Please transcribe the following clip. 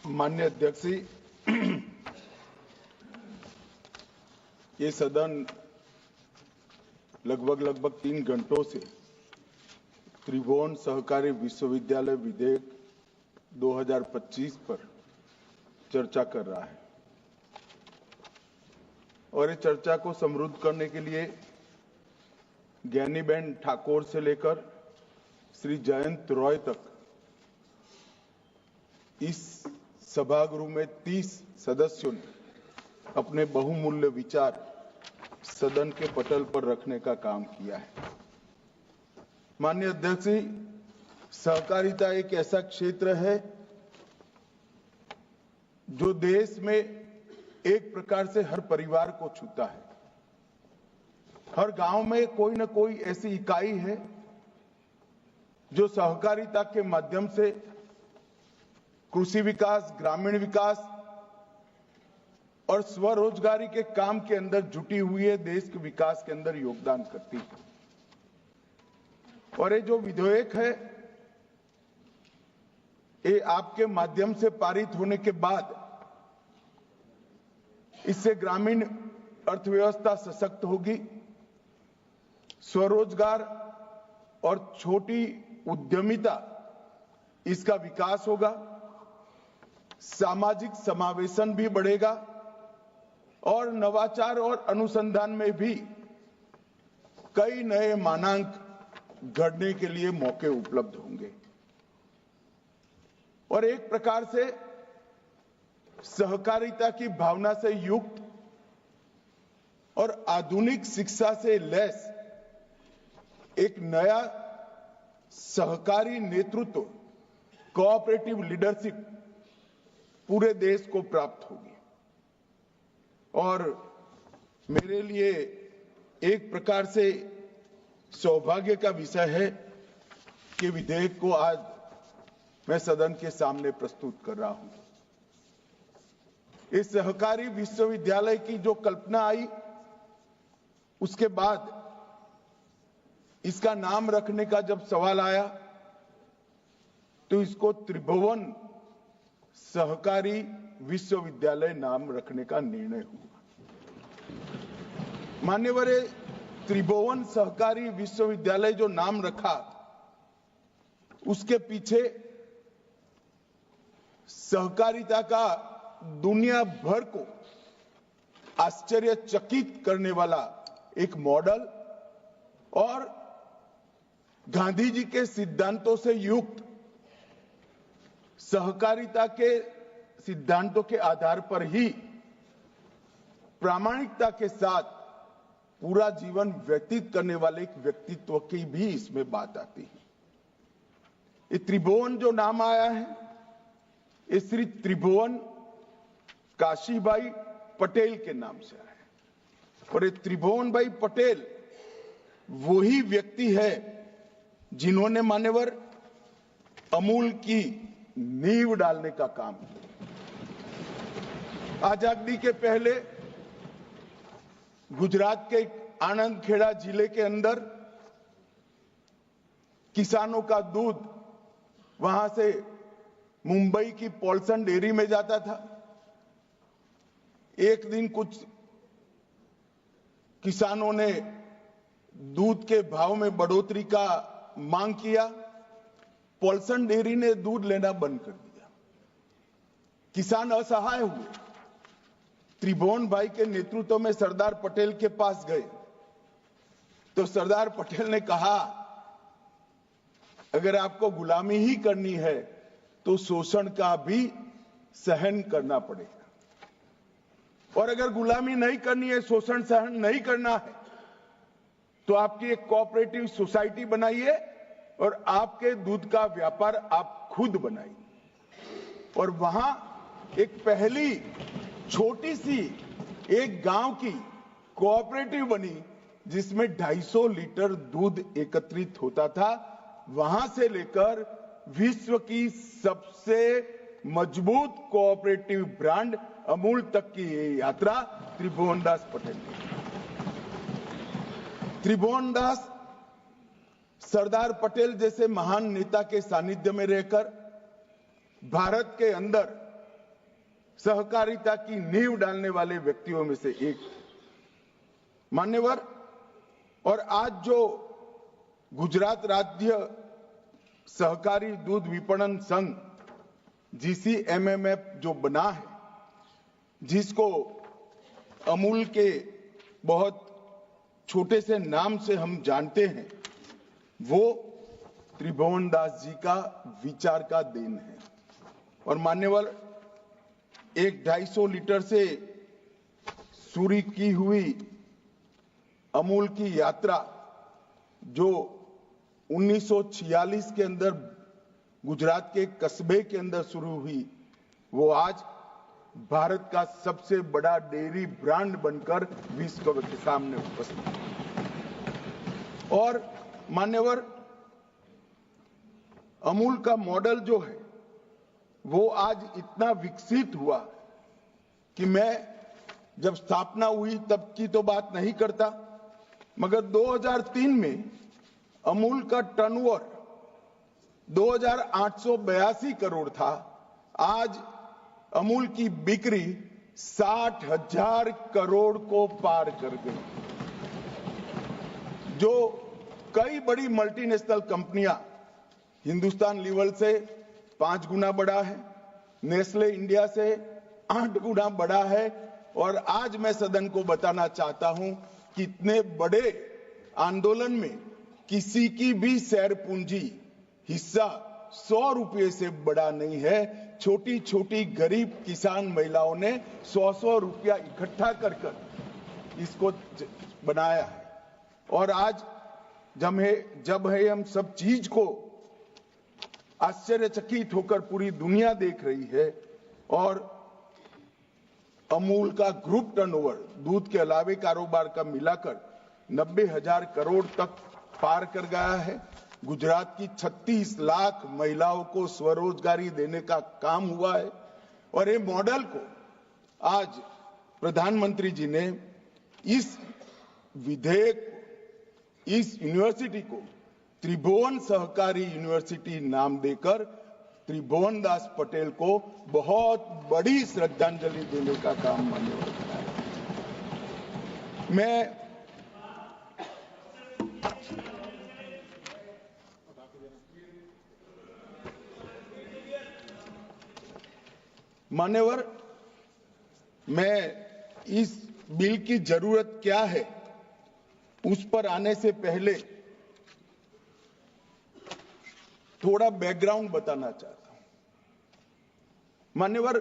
माननीय अध्यक्ष जी, ये सदन लगभग 3 घंटों से त्रिभुवन सहकारी विश्वविद्यालय विधेयक 2025 पर चर्चा कर रहा है और इस चर्चा को समृद्ध करने के लिए ज्ञानीबेन ठाकुर से लेकर श्री जयंत रॉय तक इस सभागृह में 30 सदस्यों ने अपने बहुमूल्य विचार सदन के पटल पर रखने का काम किया है। माननीय अध्यक्ष जी, सहकारिता एक ऐसा क्षेत्र है जो देश में एक प्रकार से हर परिवार को छूता है। हर गांव में कोई न कोई ऐसी इकाई है जो सहकारिता के माध्यम से कृषि विकास, ग्रामीण विकास और स्वरोजगारी के काम के अंदर जुटी हुई है, देश के विकास के अंदर योगदान करती है। और ये जो विधेयक है, ये आपके माध्यम से पारित होने के बाद इससे ग्रामीण अर्थव्यवस्था सशक्त होगी, स्वरोजगार और छोटी उद्यमिता इसका विकास होगा, सामाजिक समावेशन भी बढ़ेगा और नवाचार और अनुसंधान में भी कई नए मानांक गढ़ने के लिए मौके उपलब्ध होंगे। और एक प्रकार से सहकारिता की भावना से युक्त और आधुनिक शिक्षा से लैस एक नया सहकारी नेतृत्व, कोऑपरेटिव लीडरशिप पूरे देश को प्राप्त होगी। और मेरे लिए एक प्रकार से सौभाग्य का विषय है कि विधेयक को आज मैं सदन के सामने प्रस्तुत कर रहा हूं। इस सहकारी विश्वविद्यालय की जो कल्पना आई, उसके बाद इसका नाम रखने का जब सवाल आया तो इसको त्रिभुवन सहकारी विश्वविद्यालय नाम रखने का निर्णय हुआ। मान्यवर, त्रिभुवन सहकारी विश्वविद्यालय जो नाम रखा, उसके पीछे सहकारिता का दुनिया भर को आश्चर्यचकित करने वाला एक मॉडल और गांधी जी के सिद्धांतों से युक्त सहकारिता के सिद्धांतों के आधार पर ही प्रामाणिकता के साथ पूरा जीवन व्यतीत करने वाले एक व्यक्तित्व की भी इसमें बात आती है। ये त्रिभुवन जो नाम आया है, ये श्री त्रिभुवन काशीबाई पटेल के नाम से आया है। और ये त्रिभुवन भाई पटेल वही व्यक्ति है जिन्होंने मान्यवर अमूल की नींव डालने का काम किया। आजादी के पहले गुजरात के आनंद खेड़ा जिले के अंदर किसानों का दूध वहां से मुंबई की पॉल्सन डेयरी में जाता था। एक दिन कुछ किसानों ने दूध के भाव में बढ़ोतरी का मांग किया, पॉल्सन डेयरी ने दूध लेना बंद कर दिया। किसान असहाय हुए, त्रिभुवन भाई के नेतृत्व में सरदार पटेल के पास गए तो सरदार पटेल ने कहा, अगर आपको गुलामी ही करनी है तो शोषण का भी सहन करना पड़ेगा, और अगर गुलामी नहीं करनी है, शोषण सहन नहीं करना है, तो आपकी एक कोऑपरेटिव सोसाइटी बनाइए और आपके दूध का व्यापार आप खुद बनाइए। और वहां एक पहली छोटी सी एक गांव की कोऑपरेटिव बनी जिसमें 250 लीटर दूध एकत्रित होता था। वहां से लेकर विश्व की सबसे मजबूत कोऑपरेटिव ब्रांड अमूल तक की ये यात्रा त्रिभुवनदास पटेल ने। त्रिभुवनदास सरदार पटेल जैसे महान नेता के सानिध्य में रहकर भारत के अंदर सहकारिता की नींव डालने वाले व्यक्तियों में से एक मान्यवर। और आज जो गुजरात राज्य सहकारी दूध विपणन संघ GCMMF जो बना है, जिसको अमूल के बहुत छोटे से नाम से हम जानते हैं, वो त्रिभुवन दास जी का विचार का देन है। और मान्यवर, 1-250 लीटर से शुरू की हुई अमूल की यात्रा जो 1946 के अंदर गुजरात के कस्बे के अंदर शुरू हुई, वो आज भारत का सबसे बड़ा डेयरी ब्रांड बनकर विश्व के सामने उपस्थित है। और मान्यवर, अमूल का मॉडल जो है वो आज इतना विकसित हुआ कि मैं जब स्थापना हुई तब की तो बात नहीं करता, मगर 2003 में अमूल का टर्नओवर 2882 करोड़ था। आज अमूल की बिक्री 60,000 करोड़ को पार कर गई, जो कई बड़ी मल्टीनेशनल कंपनियां हिंदुस्तान लीवर से 5 गुना बड़ा है, नेस्ले इंडिया से 8 गुना बड़ा है। और आज मैं सदन को बताना चाहता हूं कि इतने बड़े आंदोलन में किसी की भी शेयर पूंजी हिस्सा 100 रुपये से बड़ा नहीं है। छोटी छोटी गरीब किसान महिलाओं ने 100 रुपया इकट्ठा कर इसको बनाया है। और आज जब हम सब चीज को आश्चर्यचकित होकर पूरी दुनिया देख रही है, और अमूल का ग्रुप टर्नओवर दूध के अलावे कारोबार का मिलाकर 90,000 करोड़ तक पार कर गया है। गुजरात की 36 लाख महिलाओं को स्वरोजगारी देने का काम हुआ है। और ये मॉडल को आज प्रधानमंत्री जी ने इस विधेयक, इस यूनिवर्सिटी को त्रिभुवन सहकारी यूनिवर्सिटी नाम देकर त्रिभुवन दास पटेल को बहुत बड़ी श्रद्धांजलि देने का काम मान्यवर किया है। मैं मान्यवर, मैं इस बिल की जरूरत क्या है उस पर आने से पहले थोड़ा बैकग्राउंड बताना चाहता हूं। मान्यवर,